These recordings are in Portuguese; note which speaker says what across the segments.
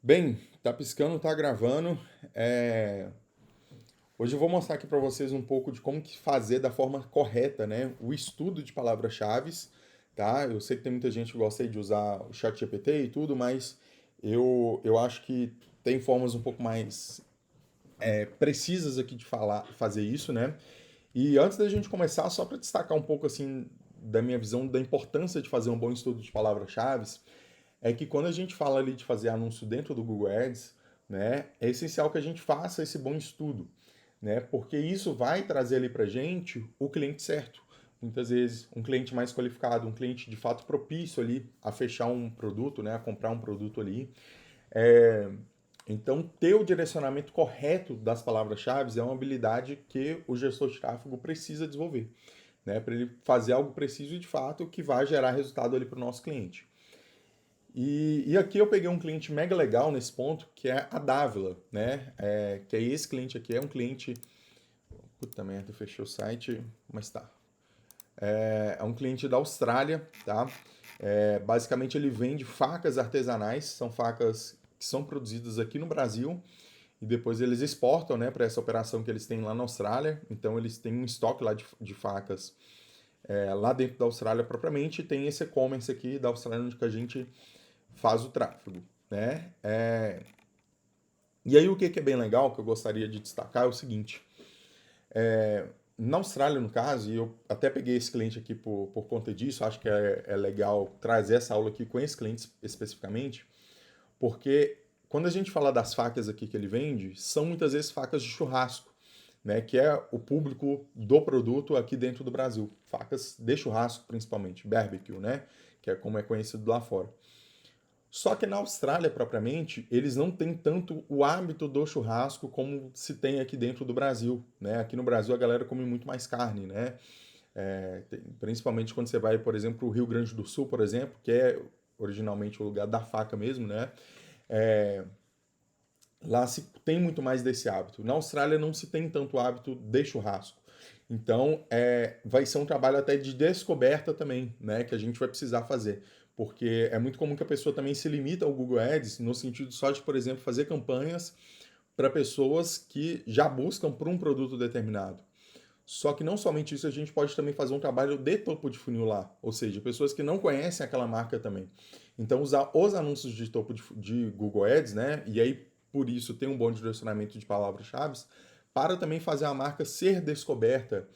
Speaker 1: Bem, tá piscando, tá gravando. É, Hoje eu vou mostrar aqui para vocês um pouco de como que fazer da forma correta, né? O estudo de palavras-chave, tá? Eu sei que tem muita gente que gosta aí de usar o ChatGPT e tudo, mas eu acho que tem formas um pouco mais precisas aqui de falar, fazer isso, né? E antes da gente começar, só para destacar um pouco assim da minha visão da importância de fazer um bom estudo de palavras-chave, é que quando a gente fala ali de fazer anúncio dentro do Google Ads, né, é essencial que a gente faça esse bom estudo, né, porque isso vai trazer ali para gente o cliente certo. Muitas vezes, um cliente mais qualificado, um cliente de fato propício ali a fechar um produto, né, a comprar um produto ali. É, Então, ter o direcionamento correto das palavras-chave é uma habilidade que o gestor de tráfego precisa desenvolver, né, para ele fazer algo preciso e de fato que vai gerar resultado ali para o nosso cliente. E aqui eu peguei um cliente mega legal nesse ponto, que é a Dávila, né? Que é esse cliente aqui, é um cliente. Puta merda, fechei o site, mas tá. É um cliente da Austrália, tá? Basicamente ele vende facas artesanais, são facas que são produzidas aqui no Brasil e depois eles exportam, né, para essa operação que eles têm lá na Austrália. Então eles têm um estoque lá de facas lá dentro da Austrália propriamente, e tem esse e-commerce aqui da Austrália onde que a gente faz o tráfego, né? E aí o que é bem legal, que eu gostaria de destacar, é o seguinte. Na Austrália, no caso, e eu até peguei esse cliente aqui por conta disso, acho que é legal trazer essa aula aqui com esse cliente especificamente, porque quando a gente fala das facas aqui que ele vende, são muitas vezes facas de churrasco, né, que é o público do produto aqui dentro do Brasil. Facas de churrasco, principalmente, barbecue, né, que é como é conhecido lá fora. Só que na Austrália, propriamente, eles não têm tanto o hábito do churrasco como se tem aqui dentro do Brasil, né? Aqui no Brasil a galera come muito mais carne, né? Principalmente quando você vai, por exemplo, para o Rio Grande do Sul, por exemplo, que é originalmente o lugar da faca mesmo, né? É, Lá se tem muito mais desse hábito. Na Austrália não se tem tanto hábito de churrasco. Então, vai ser um trabalho até de descoberta também, né, que a gente vai precisar fazer. Porque é muito comum que a pessoa também se limita ao Google Ads, no sentido só de, por exemplo, fazer campanhas para pessoas que já buscam por um produto determinado. Só que não somente isso, a gente pode também fazer um trabalho de topo de funil lá, ou seja, pessoas que não conhecem aquela marca também. Então, usar os anúncios de topo de Google Ads, né? E aí, por isso, tem um bom direcionamento de palavras-chave, para também fazer a marca ser descoberta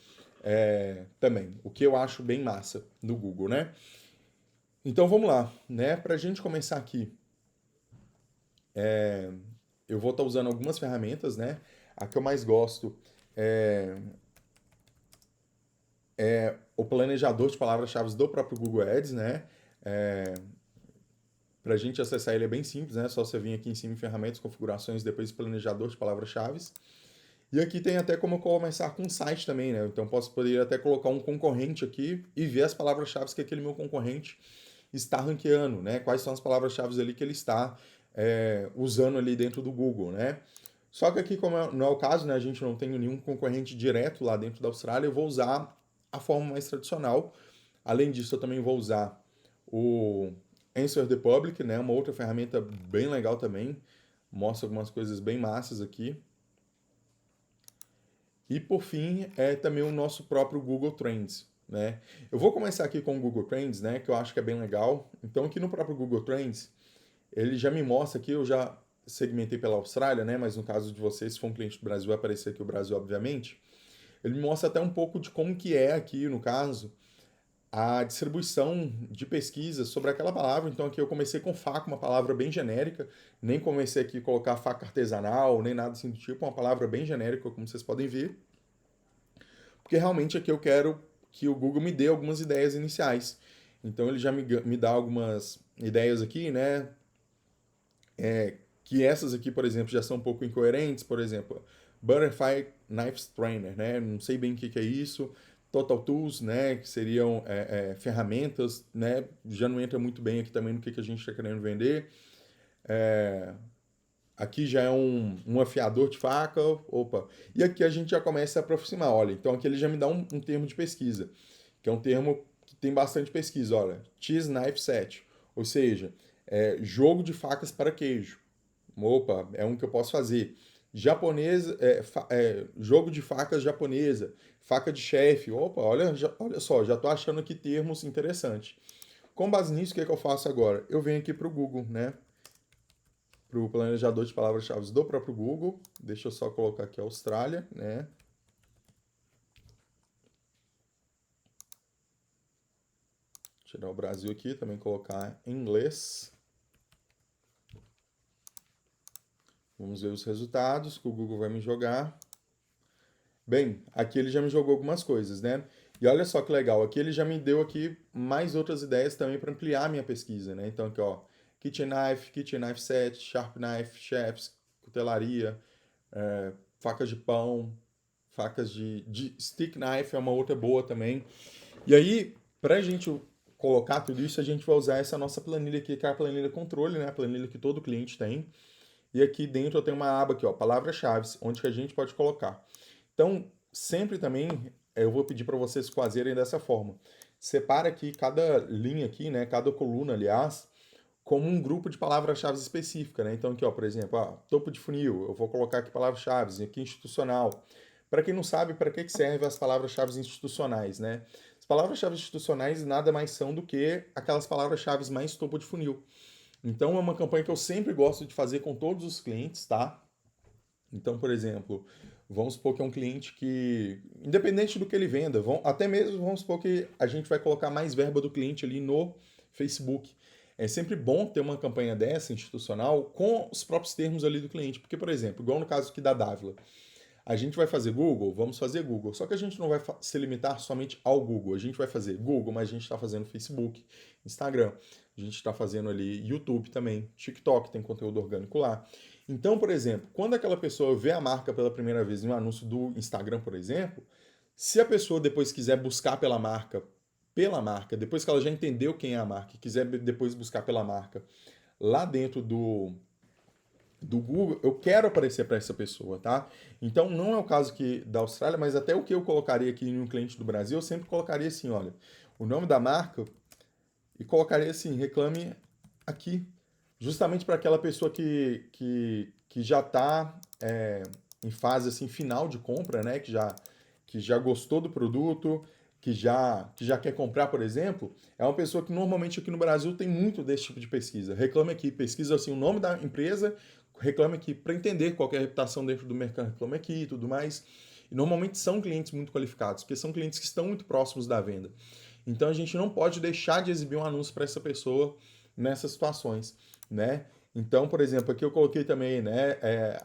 Speaker 1: também, o que eu acho bem massa no Google, né? Então, vamos lá, né? Para a gente começar aqui, eu vou estar usando algumas ferramentas, né? A que eu mais gosto é o planejador de palavras-chave do próprio Google Ads, né? É, Para a gente acessar ele é bem simples, né? Só você vir aqui em cima em ferramentas, configurações, depois planejador de palavras-chave. E aqui tem até como eu começar com um site também, né? Então poderia até colocar um concorrente aqui e ver as palavras-chave que aquele meu concorrente está ranqueando, né? Quais são as palavras-chave ali que ele está usando ali dentro do Google, né? Só que aqui, como não é o caso, né? A gente não tem nenhum concorrente direto lá dentro da Austrália, eu vou usar a forma mais tradicional. Além disso, eu também vou usar o Answer the Public, né? Uma outra ferramenta bem legal também. Mostra algumas coisas bem massas aqui. E por fim, é também o nosso próprio Google Trends, né? Eu vou começar aqui com o Google Trends, né? Que eu acho que é bem legal. Então, aqui no próprio Google Trends, ele já me mostra aqui, eu já segmentei pela Austrália, né? Mas no caso de vocês, se for um cliente do Brasil, vai aparecer aqui o Brasil, obviamente. Ele me mostra até um pouco de como que é aqui, no caso, a distribuição de pesquisas sobre aquela palavra. Então aqui eu comecei com faca, uma palavra bem genérica, nem comecei aqui a colocar faca artesanal, nem nada assim do tipo, uma palavra bem genérica, como vocês podem ver, porque realmente aqui eu quero que o Google me dê algumas ideias iniciais. Então ele já me dá algumas ideias aqui, né? Que essas aqui, por exemplo, já são um pouco incoerentes. Por exemplo, Butterfly Knife Trainer, né? Não sei bem o que é isso. Total Tools, né? Que seriam ferramentas, né? Já não entra muito bem aqui também no que a gente está querendo vender. É, Aqui já é um afiador de faca, opa. E aqui a gente já começa a aproximar, olha. Então aqui ele já me dá um termo de pesquisa, que é um termo que tem bastante pesquisa, olha. Cheese Knife Set, ou seja, jogo de facas para queijo. Opa, é um que eu posso fazer. Japonês, jogo de facas japonesa, faca de chefe. Opa, olha só, já tô achando aqui termos interessantes. Com base nisso, o que é que eu faço agora? Eu venho aqui para o Google, né? Para o planejador de palavras-chave do próprio Google. Deixa eu só colocar aqui Austrália, né? Tirar o Brasil aqui, também colocar inglês. Vamos ver os resultados que o Google vai me jogar. Bem, aqui ele já me jogou algumas coisas, né? E olha só que legal, aqui ele já me deu aqui mais outras ideias também para ampliar a minha pesquisa, né? Então aqui, ó, kitchen knife set, sharp knife, chefs, cutelaria, facas de pão, facas de stick knife é uma outra boa também. E aí, para a gente colocar tudo isso, a gente vai usar essa nossa planilha aqui, que é a planilha controle, né? A planilha que todo cliente tem. E aqui dentro eu tenho uma aba aqui, ó, palavras-chave, onde que a gente pode colocar. Então, sempre também eu vou pedir para vocês fazerem dessa forma. Separa aqui cada linha aqui, né, cada coluna, aliás, como um grupo de palavras-chave específica, né? Então aqui, ó, por exemplo, topo de funil, eu vou colocar aqui palavras-chave, aqui institucional. Para quem não sabe, para que servem as palavras-chave institucionais, né? As palavras-chave institucionais nada mais são do que aquelas palavras-chave mais topo de funil. Então é uma campanha que eu sempre gosto de fazer com todos os clientes, tá? Então, por exemplo, vamos supor que é um cliente que, independente do que ele venda, até mesmo vamos supor que a gente vai colocar mais verba do cliente ali no Facebook. É sempre bom ter uma campanha dessa, institucional, com os próprios termos ali do cliente. Porque, por exemplo, igual no caso aqui da Dávila, a gente vai fazer Google, vamos fazer Google. Só que a gente não vai se limitar somente ao Google. A gente vai fazer Google, mas a gente está fazendo Facebook, Instagram. A gente está fazendo ali YouTube também, TikTok, tem conteúdo orgânico lá. Então, por exemplo, quando aquela pessoa vê a marca pela primeira vez em um anúncio do Instagram, por exemplo, se a pessoa depois quiser buscar pela marca, depois que ela já entendeu quem é a marca e quiser depois buscar pela marca lá dentro do Google, eu quero aparecer para essa pessoa, tá? Então não é o caso aqui da Austrália, mas até o que eu colocaria aqui em um cliente do Brasil, eu sempre colocaria assim, olha, o nome da marca e colocaria assim, reclame aqui, justamente para aquela pessoa que já está em fase assim final de compra, né? Que já gostou do produto, que já quer comprar, por exemplo, é uma pessoa que normalmente aqui no Brasil tem muito desse tipo de pesquisa. Reclame aqui, pesquisa assim o nome da empresa, reclame aqui para entender qual é a reputação dentro do mercado, reclame aqui e tudo mais. E normalmente são clientes muito qualificados, porque são clientes que estão muito próximos da venda. Então a gente não pode deixar de exibir um anúncio para essa pessoa nessas situações, né? Então, por exemplo, aqui eu coloquei também, né?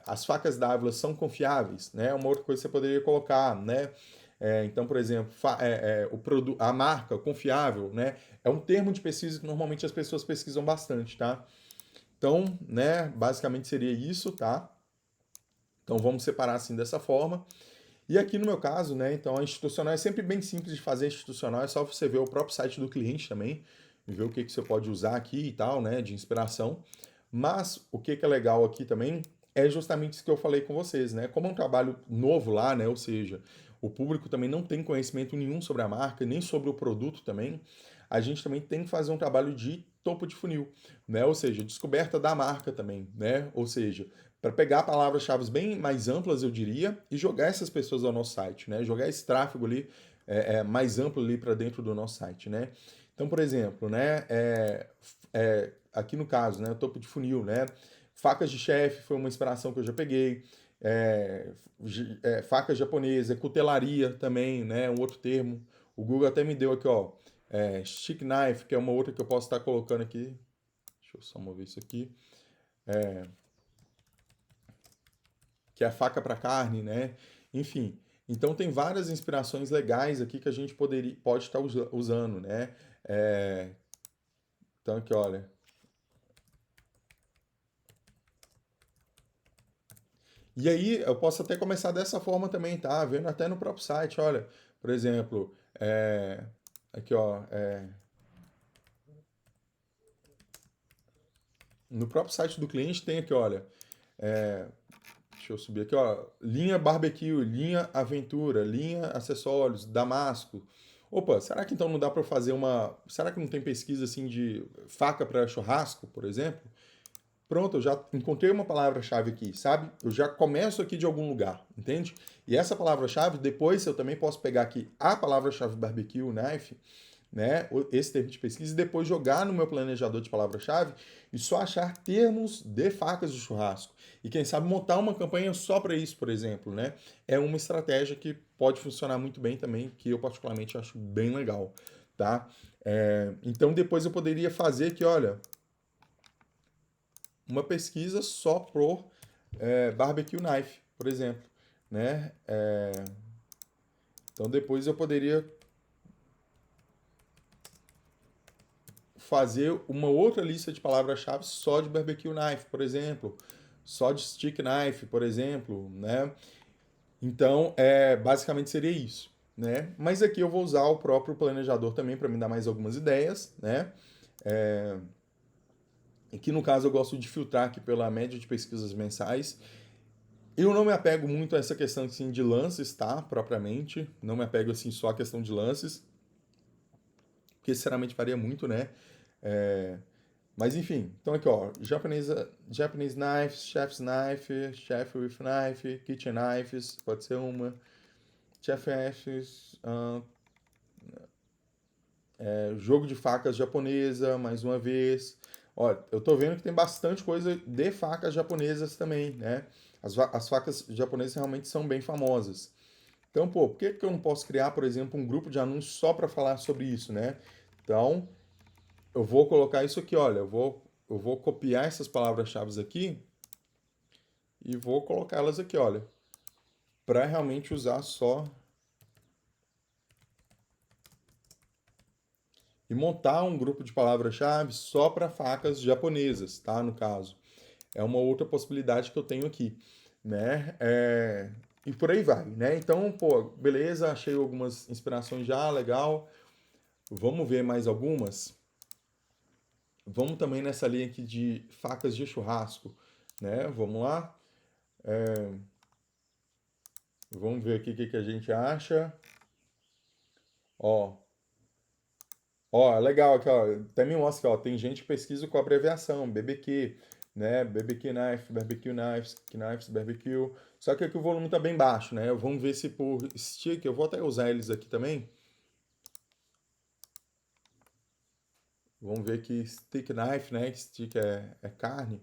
Speaker 1: As facas Dávila são confiáveis, né? Uma outra coisa que você poderia colocar, né? Então, por exemplo, a marca confiável, né? É um termo de pesquisa que normalmente as pessoas pesquisam bastante, tá? Então, né? Basicamente seria isso, tá? Então vamos separar assim dessa forma. E aqui no meu caso, né, então a institucional é sempre bem simples de fazer institucional, é só você ver o próprio site do cliente também, e ver o que, que você pode usar aqui e tal, né, de inspiração. Mas o que, que é legal aqui também é justamente isso que eu falei com vocês, né? Como é um trabalho novo lá, né, ou seja, o público também não tem conhecimento nenhum sobre a marca, nem sobre o produto também, a gente também tem que fazer um trabalho de topo de funil, né? Ou seja, descoberta da marca também, né? Ou seja, para pegar palavras-chave bem mais amplas, eu diria, e jogar essas pessoas ao nosso site, né? Jogar esse tráfego ali mais amplo ali para dentro do nosso site, né? Então, por exemplo, né? Aqui no caso, né? Topo de funil, né? Facas de chefe foi uma inspiração que eu já peguei. Faca japonesa, cutelaria também, né? Um outro termo. O Google até me deu aqui, ó. Stick knife, que é uma outra que eu posso estar colocando aqui. Deixa eu só mover isso aqui. Que é a faca para carne, né? Enfim, então tem várias inspirações legais aqui que a gente pode estar usando, né? É, então aqui, olha. E aí eu posso até começar dessa forma também, tá? Vendo até no próprio site, olha, por exemplo, aqui ó, no próprio site do cliente tem aqui, olha, deixa eu subir aqui, ó. Linha barbecue, linha aventura, linha acessórios, damasco. Opa, será que então não dá para fazer uma. Será que não tem pesquisa assim de faca para churrasco, por exemplo? pronto, eu já encontrei uma palavra-chave aqui, sabe? Eu já começo aqui de algum lugar, entende? E essa palavra-chave, depois eu também posso pegar aqui a palavra-chave barbecue knife, né? Esse termo de pesquisa, e depois jogar no meu planejador de palavra-chave e só achar termos de facas de churrasco. E quem sabe montar uma campanha só para isso, por exemplo, né? É uma estratégia que pode funcionar muito bem também, que eu particularmente acho bem legal, tá? Então depois eu poderia fazer que, olha, uma pesquisa só por barbecue knife, por exemplo, né? Então depois eu poderia fazer uma outra lista de palavras-chave só de barbecue knife, por exemplo, só de stick knife, por exemplo, né? Então, basicamente seria isso, né? Mas aqui eu vou usar o próprio planejador também para me dar mais algumas ideias, né? E que no caso eu gosto de filtrar aqui pela média de pesquisas mensais. Eu não me apego muito a essa questão assim, de lances, tá? Propriamente. Não me apego assim só à questão de lances, porque sinceramente varia muito, né? É, Mas enfim, então aqui ó, Japanese knives, chef's knife, chef with knife, kitchen knives, pode ser uma, chef knives, jogo de facas japonesa, mais uma vez. Ó, eu tô vendo que tem bastante coisa de facas japonesas também, né? As facas japonesas realmente são bem famosas. Então, pô, por que que eu não posso criar, por exemplo, um grupo de anúncios só para falar sobre isso, né? Então, eu vou colocar isso aqui, olha, eu vou copiar essas palavras-chave aqui e vou colocá-las aqui, olha, para realmente usar só e montar um grupo de palavras-chave só para facas japonesas, tá? No caso, é uma outra possibilidade que eu tenho aqui, né? E por aí vai, né? Então, pô, beleza, achei algumas inspirações já, legal. Vamos ver mais algumas. Vamos também nessa linha aqui de facas de churrasco, né? Vamos lá. Vamos ver aqui o que que a gente acha. Ó, ó, legal aqui, ó. Até me mostra, ó. Tem gente que pesquisa com abreviação, BBQ, né? BBQ knife, barbecue knives, knives, barbecue. Só que aqui o volume tá bem baixo, né? Vamos ver se por stick, eu vou até usar eles aqui também. Vamos ver que stick knife, né? Stick é carne.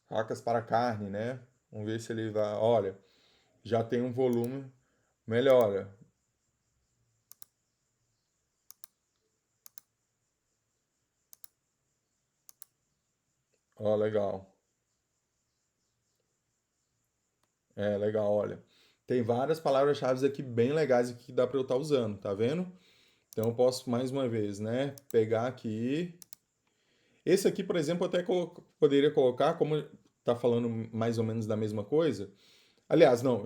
Speaker 1: Facas para carne, né? Vamos ver se ele vai. Olha, já tem um volume. Melhora. Ó, legal. Legal, olha. Tem várias palavras-chave aqui bem legais aqui que dá para eu estar usando, tá vendo? Então eu posso mais uma vez, né, pegar aqui. Esse aqui, por exemplo, eu até poderia colocar, como tá falando mais ou menos da mesma coisa. Aliás, não,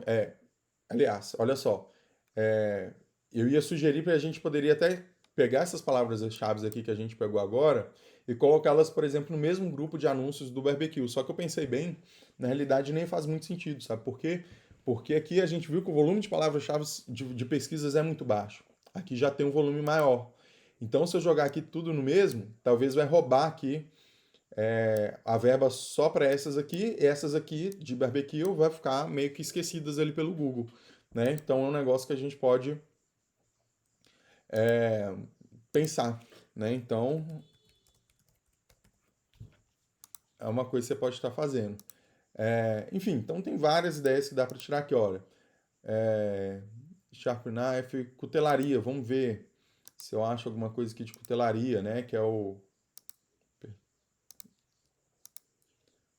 Speaker 1: aliás, olha só. É, eu ia sugerir para a gente poderia até pegar essas palavras-chave aqui que a gente pegou agora e colocá-las, por exemplo, no mesmo grupo de anúncios do barbecue. Só que eu pensei bem, na realidade nem faz muito sentido, sabe por quê? Porque aqui a gente viu que o volume de palavras-chave de pesquisas é muito baixo. Aqui já tem um volume maior. Então, se eu jogar aqui tudo no mesmo, talvez vai roubar aqui a verba só para essas aqui, e essas aqui de barbecue vai ficar meio que esquecidas ali pelo Google, né? Então é um negócio que a gente pode pensar, né? Então é uma coisa que você pode estar fazendo. Enfim, então tem várias ideias que dá para tirar aqui, olha. É, Sharp Knife, cutelaria, vamos ver se eu acho alguma coisa aqui de cutelaria, né? Que é o.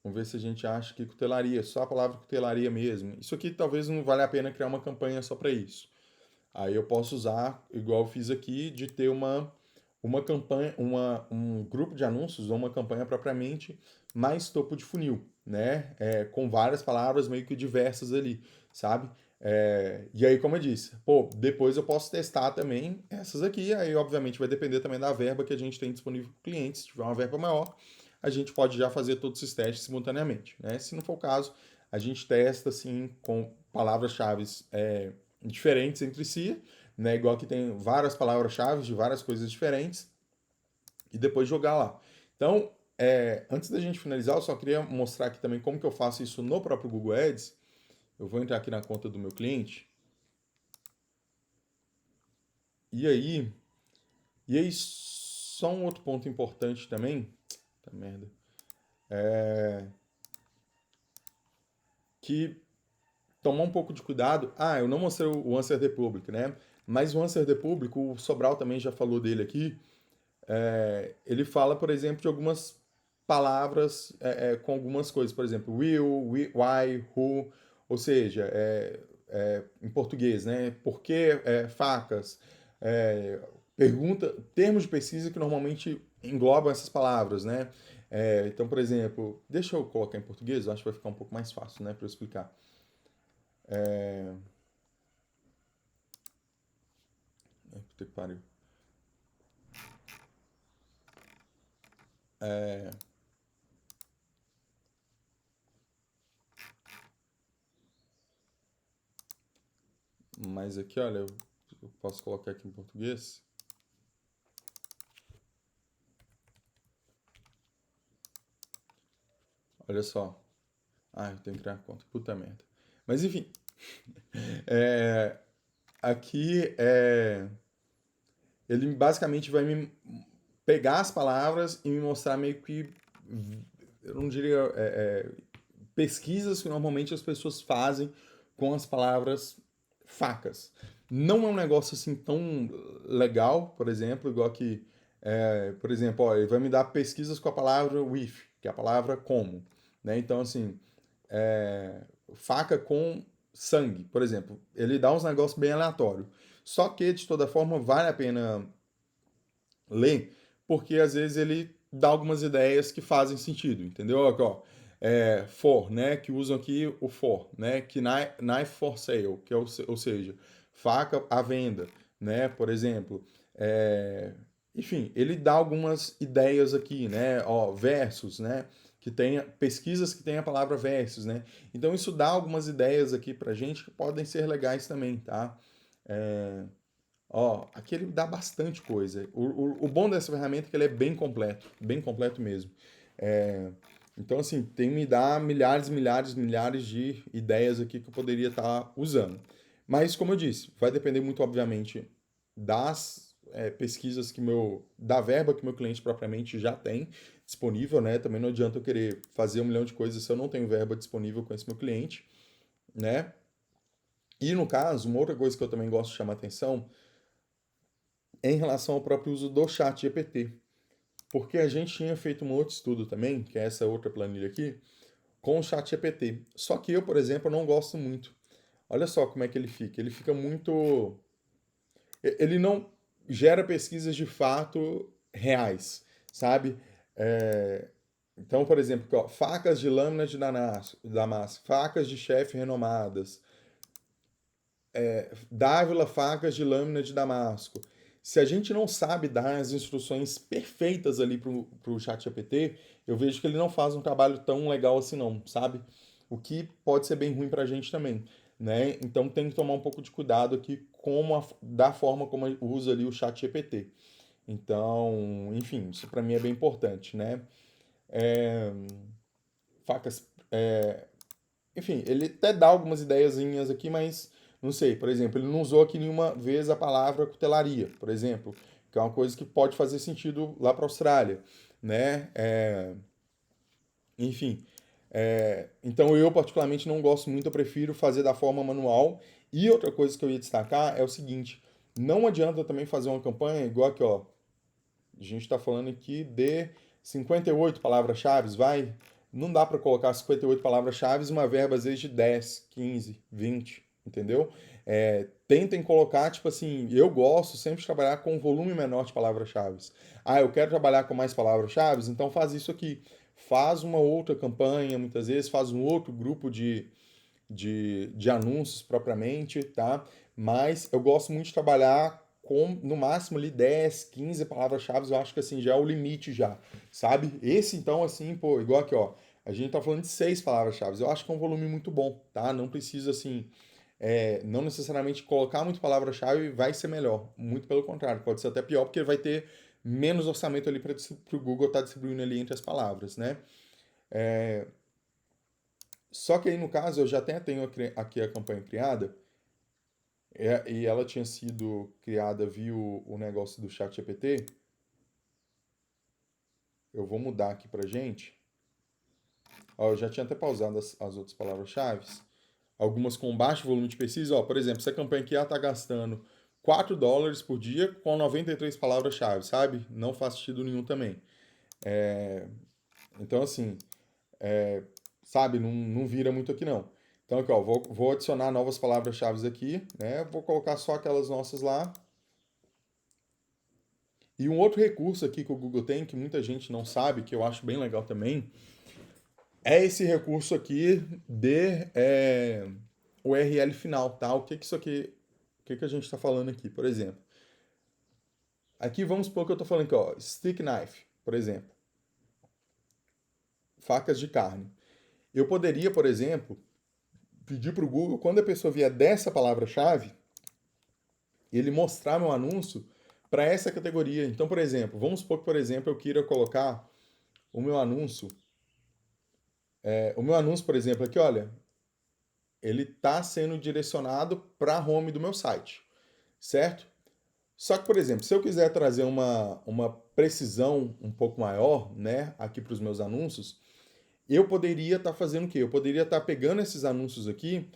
Speaker 1: Vamos ver se a gente acha que cutelaria, só a palavra cutelaria mesmo. Isso aqui talvez não valha a pena criar uma campanha só para isso. Aí eu posso usar, igual eu fiz aqui, de ter uma campanha, um grupo de anúncios ou uma campanha propriamente mais topo de funil, né? Com várias palavras meio que diversas ali, sabe? E aí, como eu disse, pô, depois eu posso testar também essas aqui, aí obviamente vai depender também da verba que a gente tem disponível para o cliente. Se tiver uma verba maior, a gente pode já fazer todos esses testes simultaneamente, né? Se não for o caso, a gente testa assim com palavras-chave diferentes entre si, né? Igual que tem várias palavras-chave de várias coisas diferentes. e depois jogar lá. Então, antes da gente finalizar, eu só queria mostrar aqui também como que eu faço isso no próprio Google Ads. Eu vou entrar aqui na conta do meu cliente. E aí, só um outro ponto importante também, tá merda, que tomar um pouco de cuidado. Ah, eu não mostrei o Answer the Public, né? Mas o Answer the Public, o Sobral também já falou dele aqui. Ele fala, por exemplo, de algumas palavras com algumas coisas, por exemplo, why, who, ou seja, em português, né? Por que facas? É, pergunta, termos de pesquisa que normalmente englobam essas palavras, né? Então, por exemplo, deixa eu colocar em português, eu acho que vai ficar um pouco mais fácil, né, para eu explicar. Puta que pariu. Mas aqui, olha, eu posso colocar aqui em português. Olha só. Ah, eu tenho que criar conta. Puta merda. Mas enfim, é, aqui ele basicamente vai me pegar as palavras e me mostrar meio que, eu não diria, pesquisas que normalmente as pessoas fazem com as palavras facas. Não é um negócio assim tão legal, por exemplo, igual que, por exemplo, ó, ele vai me dar pesquisas com a palavra with, que é a palavra como, né? Então, assim, faca com sangue, por exemplo. Ele dá uns negócios bem aleatórios. Só que, de toda forma, vale a pena ler, porque às vezes ele dá algumas ideias que fazem sentido, entendeu? Aqui, ó, for, né, que usam aqui o for, né, que knife for sale, que é ou seja, faca à venda, né, por exemplo. Enfim, ele dá algumas ideias aqui, né, ó, versos, né, que tenha pesquisas que tenha a palavra versos, né. Então isso dá algumas ideias aqui pra gente que podem ser legais também, tá? Ó, aqui ele dá bastante coisa. O bom dessa ferramenta é que ele é bem completo mesmo. É, então, assim, tem me dá milhares, milhares, milhares de ideias aqui que eu poderia estar usando. Mas, como eu disse, vai depender muito, obviamente, das pesquisas da verba que meu cliente propriamente já tem disponível, né? Também não adianta eu querer fazer um milhão de coisas se eu não tenho verba disponível com esse meu cliente, né? E no caso, uma outra coisa que eu também gosto de chamar atenção em relação ao próprio uso do chat GPT. Porque a gente tinha feito um outro estudo também, que é essa outra planilha aqui, com o chat GPT. Só que eu, por exemplo, não gosto muito. Olha só como é que ele fica. Ele fica muito. Ele não gera pesquisas de fato reais, sabe? É, Então, por exemplo, ó, facas de lâmina de Damasco, facas de chefe renomadas, Dávila facas de lâmina de Damasco. Se a gente não sabe dar as instruções perfeitas ali pro chat GPT, eu vejo que ele não faz um trabalho tão legal assim não, sabe? O que pode ser bem ruim pra gente também, né? Então tem que tomar um pouco de cuidado aqui da forma como usa ali o chat GPT. Então, enfim, isso pra mim é bem importante, né? É, facas, enfim, ele até dá algumas ideiazinhas aqui, mas não sei, por exemplo, ele não usou aqui nenhuma vez a palavra cutelaria, por exemplo, que é uma coisa que pode fazer sentido lá para a Austrália, né? Enfim, então eu particularmente não gosto muito, eu prefiro fazer da forma manual. E outra coisa que eu ia destacar é o seguinte, não adianta também fazer uma campanha igual aqui, ó, a gente está falando aqui de 58 palavras-chave, vai? Não dá para colocar 58 palavras-chave uma verba às vezes de 10, 15, 20, entendeu? Tentem colocar, tipo assim, eu gosto sempre de trabalhar com um volume menor de palavras-chave. Ah, eu quero trabalhar com mais palavras-chave, então faz isso aqui. Faz uma outra campanha, muitas vezes, faz um outro grupo de anúncios propriamente, tá? Mas eu gosto muito de trabalhar com, no máximo, ali 10, 15 palavras-chave, eu acho que assim, já é o limite já, sabe? Esse, então, assim, pô, igual aqui, ó, a gente tá falando de 6 palavras-chave, eu acho que é um volume muito bom, tá? Não precisa, assim, não necessariamente colocar muito palavra-chave vai ser melhor, muito pelo contrário, pode ser até pior, porque vai ter menos orçamento ali para o Google estar distribuindo ali entre as palavras, né? Só que aí, no caso, eu já tenho aqui a campanha criada, e ela tinha sido criada via o negócio do ChatGPT. Eu vou mudar aqui pra gente. Ó, eu já tinha até pausado as outras palavras-chave. Algumas com baixo volume de pesquisa. Ó, por exemplo, essa campanha aqui está gastando $4 por dia com 93 palavras-chave, sabe? Não faz sentido nenhum também. Então, assim, sabe, não vira muito aqui não. Então, aqui, ó, vou adicionar novas palavras-chave aqui, né? Vou colocar só aquelas nossas lá. E um outro recurso aqui que o Google tem, que muita gente não sabe, que eu acho bem legal também, é esse recurso aqui de URL final, tá? O que que isso aqui, o que que a gente está falando aqui, por exemplo? Aqui vamos supor que eu estou falando aqui, ó, stick knife, por exemplo, facas de carne. Eu poderia, por exemplo, pedir para o Google, quando a pessoa vier dessa palavra-chave, ele mostrar meu anúncio para essa categoria. Então, por exemplo, vamos supor que, por exemplo, eu queira colocar o meu anúncio, por exemplo, aqui, olha, ele está sendo direcionado para a home do meu site, certo? Só que, por exemplo, se eu quiser trazer uma precisão um pouco maior, né, aqui para os meus anúncios, eu poderia estar fazendo o quê? Eu poderia estar pegando esses anúncios aqui,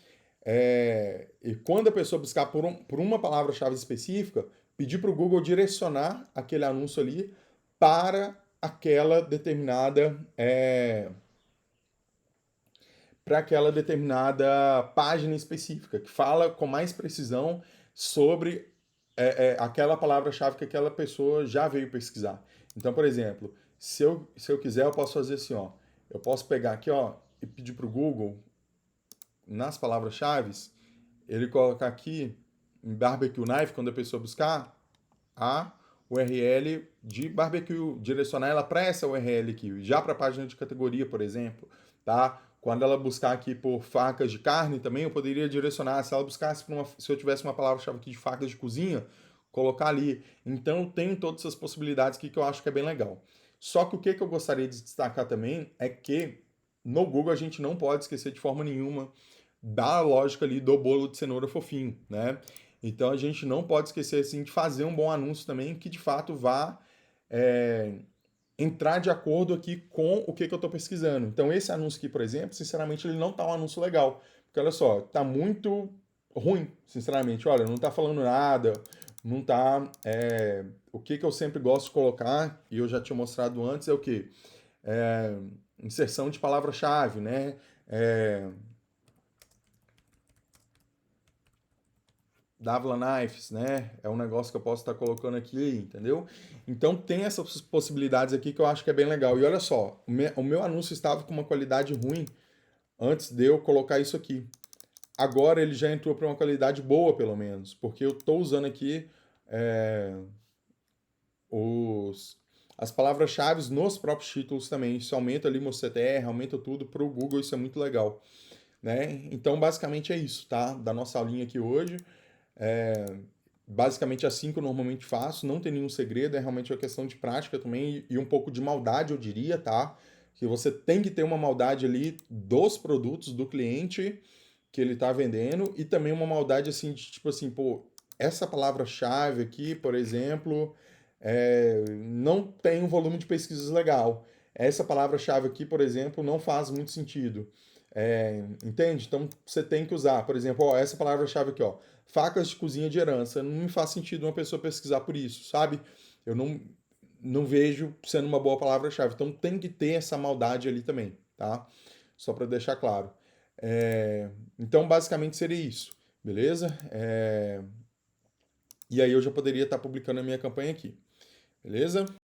Speaker 1: e quando a pessoa buscar por uma palavra-chave específica, pedir para o Google direcionar aquele anúncio ali para aquela determinada página específica, que fala com mais precisão sobre aquela palavra-chave que aquela pessoa já veio pesquisar. Então, por exemplo, se eu quiser, eu posso fazer assim, ó. Eu posso pegar aqui, ó, e pedir para o Google, nas palavras-chave, ele colocar aqui em barbecue knife, quando a pessoa buscar, a URL de barbecue, direcionar ela para essa URL aqui, já para a página de categoria, por exemplo, tá? Quando ela buscar aqui por facas de carne também, eu poderia direcionar, se ela buscasse se eu tivesse uma palavra-chave aqui de facas de cozinha, colocar ali. Então tem todas essas possibilidades aqui que eu acho que é bem legal. Só que o que eu gostaria de destacar também é que no Google a gente não pode esquecer de forma nenhuma da lógica ali do bolo de cenoura fofinho, né? Então a gente não pode esquecer assim de fazer um bom anúncio também que de fato vá é, entrar de acordo aqui com o que eu estou pesquisando. Então esse anúncio aqui, por exemplo, sinceramente ele não está um anúncio legal, porque olha só, está muito ruim, sinceramente. Olha, não está falando nada, não está. O que eu sempre gosto de colocar e eu já tinha mostrado antes é o que inserção de palavra-chave, né? É, Davla Knives, né? É um negócio que eu posso estar colocando aqui, entendeu? Então tem essas possibilidades aqui que eu acho que é bem legal. E olha só, o meu anúncio estava com uma qualidade ruim antes de eu colocar isso aqui. Agora ele já entrou para uma qualidade boa, pelo menos, porque eu estou usando aqui é, os, as palavras-chave nos próprios títulos também. Isso aumenta ali meu CTR, aumenta tudo para o Google, isso é muito legal, né? Então basicamente é isso, tá? Da nossa aulinha aqui hoje. É, basicamente assim que eu normalmente faço, não tem nenhum segredo, é realmente uma questão de prática também e um pouco de maldade, eu diria, tá? Que você tem que ter uma maldade ali dos produtos do cliente que ele tá vendendo e também uma maldade assim de tipo assim, pô, essa palavra-chave aqui, por exemplo, não tem um volume de pesquisas legal. Essa palavra-chave aqui, por exemplo, não faz muito sentido. Entende? Então você tem que usar, por exemplo, ó, essa palavra-chave aqui, ó, facas de cozinha de herança. Não me faz sentido uma pessoa pesquisar por isso, sabe? Eu não vejo sendo uma boa palavra-chave. Então tem que ter essa maldade ali também, tá? Só para deixar claro. Então basicamente seria isso, beleza? E aí eu já poderia estar publicando a minha campanha aqui, beleza?